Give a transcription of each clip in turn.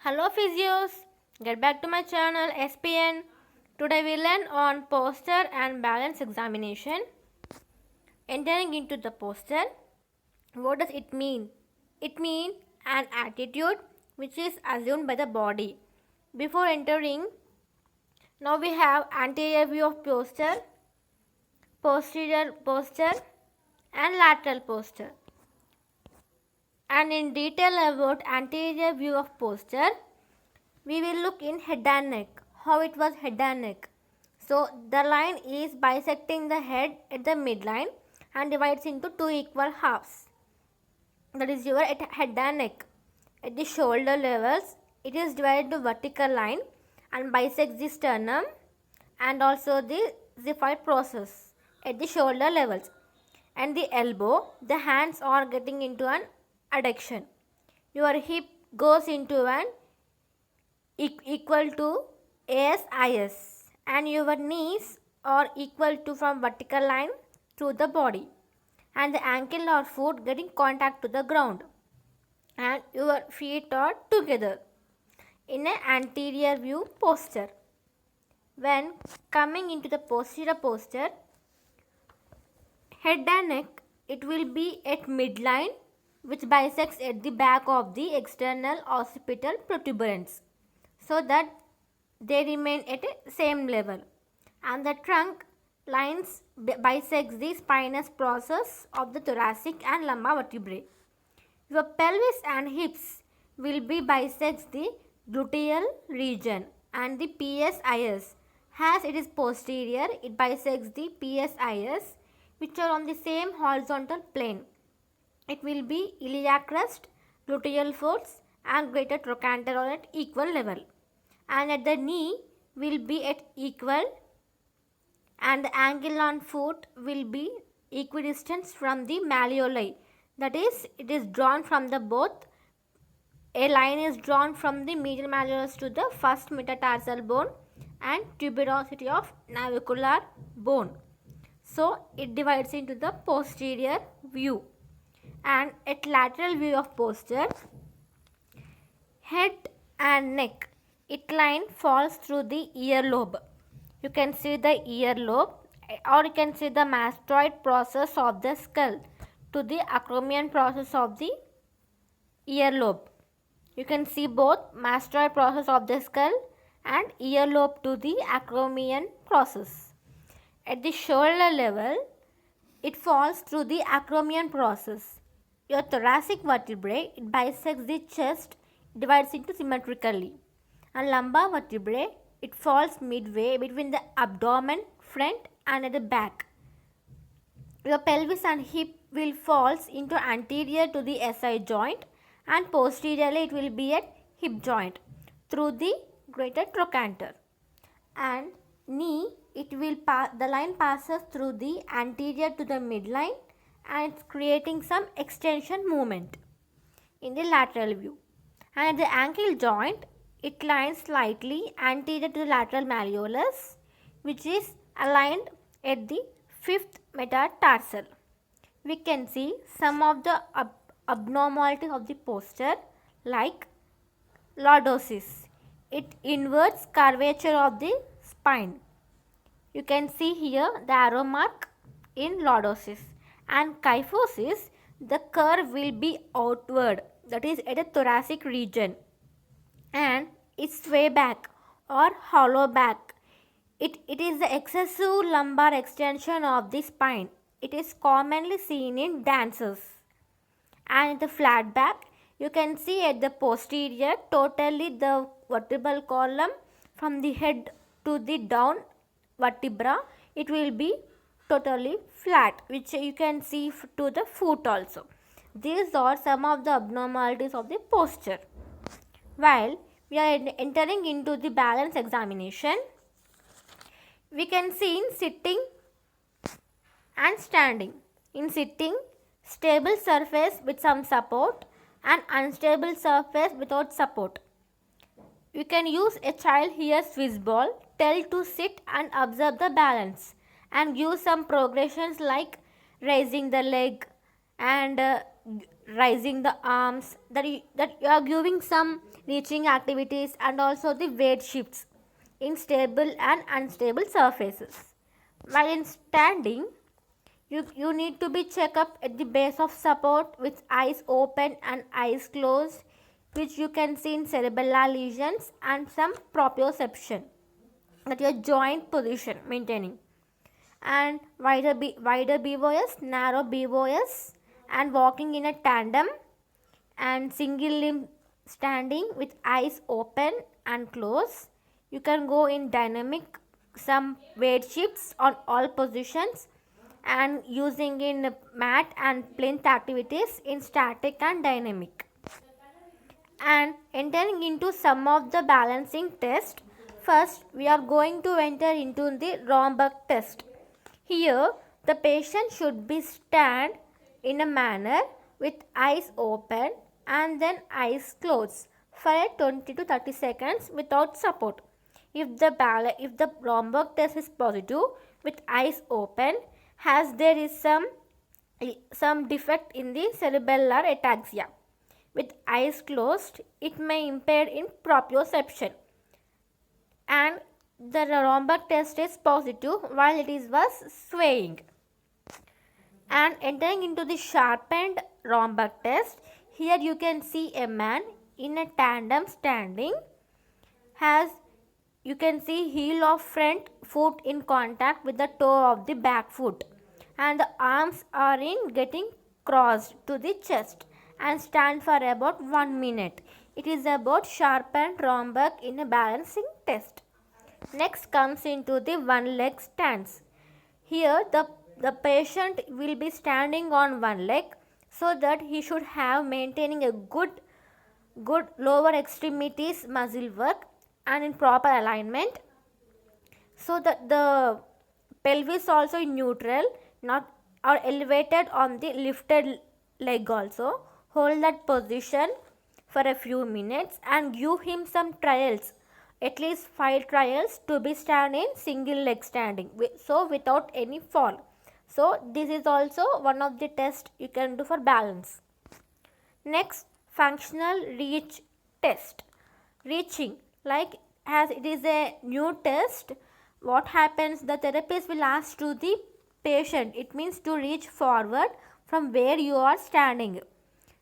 Hello physios, get back to my channel SPN. Today we learn on posture and balance examination. Entering into the posture, what does it mean? It means an attitude which is assumed by the body. Before entering, now we have anterior view of posture, posterior posture and lateral posture. And in detail about anterior view of posture, we will look in head and neck, how it was head and neck. So the line is bisecting the head at the midline and divides into two equal halves. That is your head and neck. At the shoulder levels, it is divided to vertical line and bisects the sternum and also the xiphoid process at the shoulder levels. And the elbow, the hands are getting into an adduction. Your hip goes into an equal to ASIS and your knees are equal to from vertical line to the body and the ankle or foot getting contact to the ground and your feet are together in an anterior view posture. When coming into the posterior posture, head and neck, it will be at midline which bisects at the back of the external occipital protuberance so that they remain at a same level, and the trunk lines bisects the spinous process of the thoracic and lumbar vertebrae. Your pelvis and hips will be bisects the gluteal region and the PSIS. As it is posterior, it bisects the PSIS which are on the same horizontal plane. It will be iliac crest, gluteal folds and greater trochanter are at equal level. And at the knee will be at equal and the ankle and foot will be equidistant from the malleoli. That is, it is drawn from the both. A line is drawn from the medial malleolus to the first metatarsal bone and tuberosity of navicular bone. So, it divides into the posterior view. And at lateral view of posture, head and neck, it line falls through the earlobe. You can see the earlobe or you can see the mastoid process of the skull to the acromion process of the earlobe. You can see both mastoid process of the skull and earlobe to the acromion process. At the shoulder level, it falls through the acromion process. Your thoracic vertebrae, it bisects the chest, divides into symmetrically. And lumbar vertebrae, it falls midway between the abdomen, front and at the back. Your pelvis and hip will falls into anterior to the SI joint and posteriorly it will be at hip joint through the greater trochanter. And knee, it will the line passes through the anterior to the midline and it's creating some extension movement in the lateral view. And at the ankle joint, it lies slightly anterior to the lateral malleolus which is aligned at the fifth metatarsal. We can see some of the abnormalities of the posture like lordosis. It inverts curvature of the spine. You can see here the arrow mark in lordosis. And kyphosis, the curve will be outward, that is at the thoracic region, and it's sway back or hollow back. It is the excessive lumbar extension of the spine. It is commonly seen in dancers. And the flat back, you can see at the posterior totally the vertebral column from the head to the down vertebra, it will be totally flat, which you can see to the foot also. These are some of the abnormalities of the posture. While we are entering into the balance examination, we can see in sitting and standing. In sitting, stable surface with some support and unstable surface without support. You can use a child here Swiss ball, tell to sit and observe the balance and give some progressions like raising the leg and raising the arms, that you are giving some reaching activities, and also the weight shifts in stable and unstable surfaces. While in standing, you need to be check up at the base of support with eyes open and eyes closed, which you can see in cerebellar lesions and some proprioception, that your joint position maintaining, and wider BOS, narrow BOS, and walking in a tandem, and single limb standing with eyes open and closed. You can go in dynamic, some weight shifts on all positions, and using in mat and plinth activities in static and dynamic. And entering into some of the balancing test, first we are going to enter into the Romberg test. Here the patient should be stand in a manner with eyes open and then eyes closed for 20 to 30 seconds without support. If the Romberg test is positive with eyes open, as there is some defect in the cerebellar ataxia. With eyes closed, it may impair in proprioception, and the Romberg test is positive while it was swaying. And entering into the sharpened Romberg test, here you can see a man in a tandem standing, has you can see heel of front foot in contact with the toe of the back foot, and the arms are in getting crossed to the chest, and stand for about 1 minute. It is about sharpened Romberg in a balancing test. Next comes into the one leg stance. Here the patient will be standing on one leg, so that he should have maintaining a good lower extremities muscle work and in proper alignment, so that the pelvis also in neutral, not or elevated on the lifted leg also. Hold that position for a few minutes and give him some trials, at least 5 trials to be stand in single leg standing, so without any fall. So this is also one of the tests you can do for balance. Next, functional reach test. Reaching, like as it is a new test, what happens, the therapist will ask to the patient, it means to reach forward from where you are standing.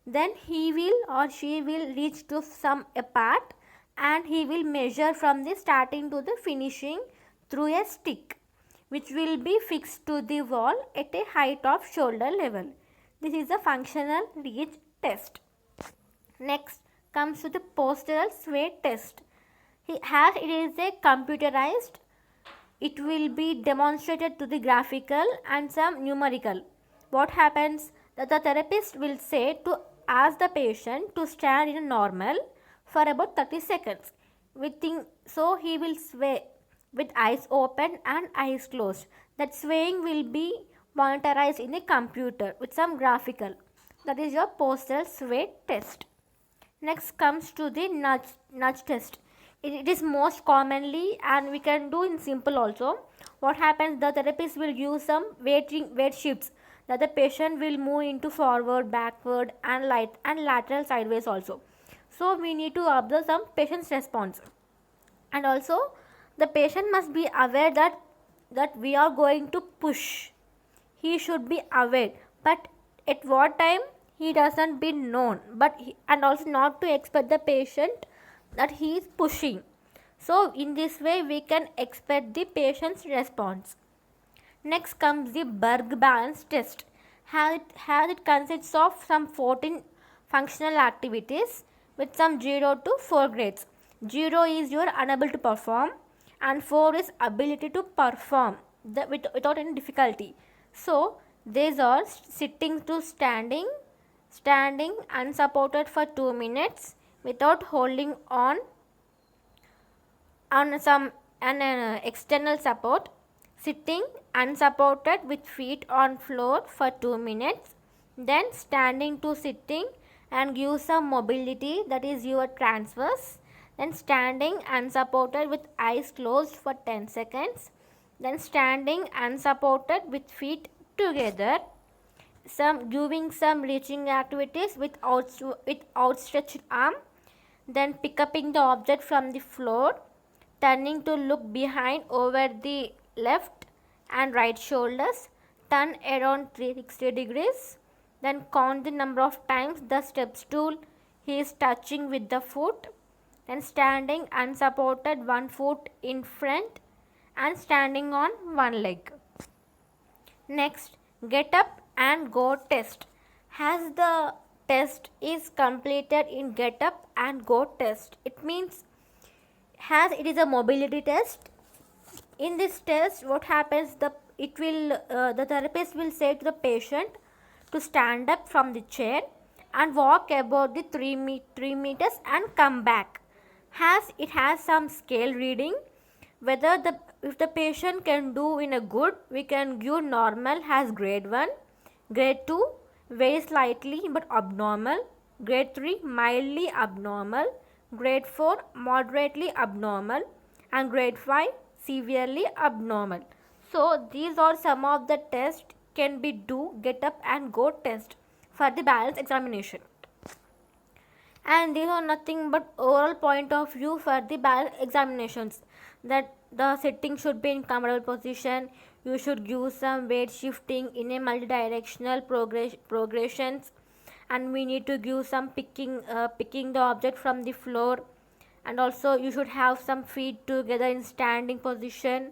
Then he will or she will reach to some apart, and he will measure from the starting to the finishing through a stick, which will be fixed to the wall at a height of shoulder level. This is a functional reach test. Next comes to the postural sway test. As it is a computerized, it will be demonstrated to the graphical and some numerical. What happens, that the therapist will say to ask the patient to stand in a normal for about 30 seconds. So he will sway with eyes open and eyes closed. That swaying will be monitored in a computer with some graphical. That is your postural sway test. Next comes to the nudge test. It is most commonly, and we can do in simple also. What happens, the therapist will use some weight shifts, that the patient will move into forward, backward, and lateral sideways also. So we need to observe some patient's response, and also the patient must be aware that we are going to push. He should be aware, but at what time he doesn't be known, and also not to expect the patient that he is pushing. So in this way we can expect the patient's response. Next comes the Berg balance test. As it consists of some 14 functional activities with some 0 to 4 grades. 0 is you are unable to perform, and 4 is ability to perform without any difficulty. So these are sitting to standing unsupported for 2 minutes without holding on some external support, sitting unsupported with feet on floor for 2 minutes, then standing to sitting and give some mobility, that is your transverse, then standing unsupported with eyes closed for 10 seconds, then standing unsupported with feet together, some giving some reaching activities with outstretched arm, then pick up the object from the floor, turning to look behind over the left and right shoulders, turn around 360 degrees, then count the number of times the step stool he is touching with the foot, then standing unsupported one foot in front and standing on one leg. Next, get up and go test. As the test is completed in get up and go test, it means as it is a mobility test. In this test, what happens? The therapist will say to the patient to stand up from the chair and walk about the 3 meters and come back. As it has some scale reading, whether the if the patient can do in a good, we can give normal as grade 1, grade 2 very slightly but abnormal, grade 3 mildly abnormal, grade 4 moderately abnormal, and grade 5 severely abnormal. So these are some of the tests can be do get up and go test for the balance examination. And these are nothing but overall point of view for the balance examinations, that the sitting should be in comfortable position, you should give some weight shifting in a multidirectional progressions, and we need to give some picking the object from the floor, and also you should have some feet together in standing position,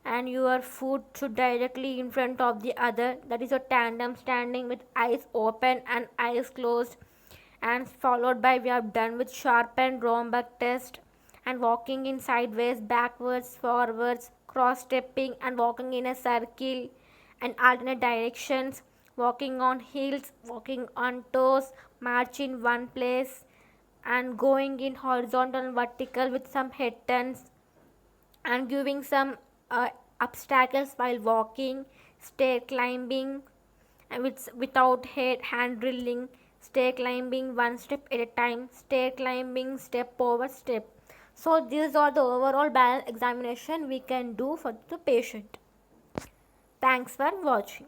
and your foot should directly in front of the other, that is a tandem standing with eyes open and eyes closed, and followed by we are done with sharpened Romberg test and walking in sideways, backwards, forwards, cross stepping and walking in a circle and alternate directions, walking on heels, walking on toes, march in one place and going in horizontal and vertical with some head turns and giving some obstacles while walking, stair climbing and without hand drilling, stair climbing one step at a time, stair climbing step over step. So these are the overall balance examination we can do for the patient. Thanks for watching.